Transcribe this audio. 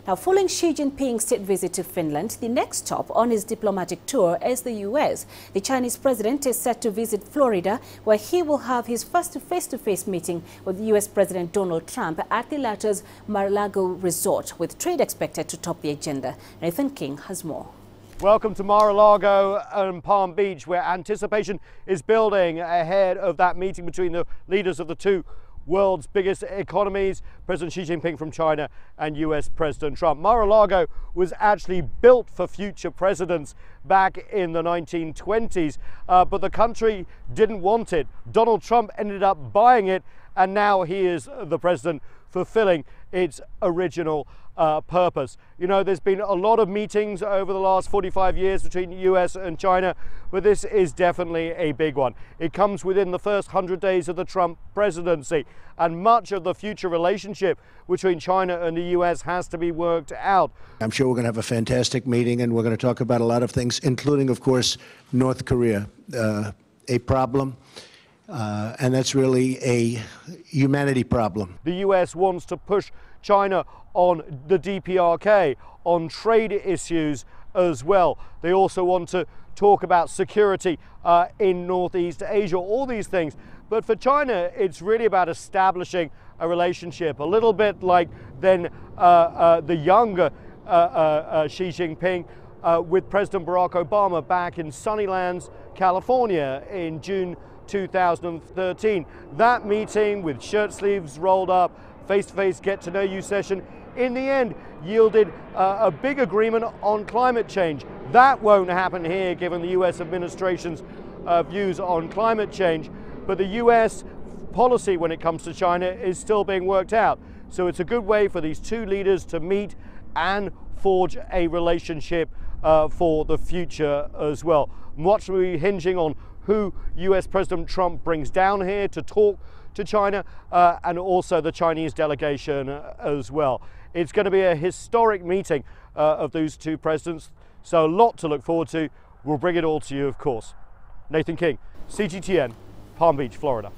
Now, following Xi Jinping's state visit to Finland, the next stop on his diplomatic tour is the U.S. The Chinese president is set to visit Florida, where he will have his first face-to-face meeting with U.S. President Donald Trump at the latter's Maralago resort, with trade expected to top the agenda. Nathan King has more. Welcome to Maralago and Palm Beach, where anticipation is building ahead of that meeting between the leaders of the two world's biggest economies, President Xi Jinping from China and US President Trump. Maralago was actually built for future presidents back in the 1920s, but the country didn't want it. Donald Trump ended up buying it, and now he is the president fulfilling its original purpose. You know, there's been a lot of meetings over the last 45 years between the US and China, but this is definitely a big one. It comes within the first 100 days of the Trump presidency, and much of the future relationship between China and the US has to be worked out. I'm sure we're going to have a fantastic meeting, and we're going to talk about a lot of things, including, of course, North Korea, a problem. And that's really a humanity problem. The US wants to push China on the DPRK, on trade issues as well. They also want to talk about security in Northeast Asia, all these things. But for China, it's really about establishing a relationship, a little bit like then the younger Xi Jinping with President Barack Obama back in Sunnylands, California in June 2013. That meeting with shirt sleeves rolled up, face-to-face get-to-know-you session, in the end yielded a big agreement on climate change. That won't happen here given the US administration's views on climate change, but the US policy when it comes to China is still being worked out. So it's a good way for these two leaders to meet and forge a relationship for the future as well. Much will be hinging on who US President Trump brings down here to talk to China, and also the Chinese delegation as well. It's going to be a historic meeting of those two presidents, so a lot to look forward to. We'll bring it all to you, of course. Nathan King, CGTN, Palm Beach, Florida.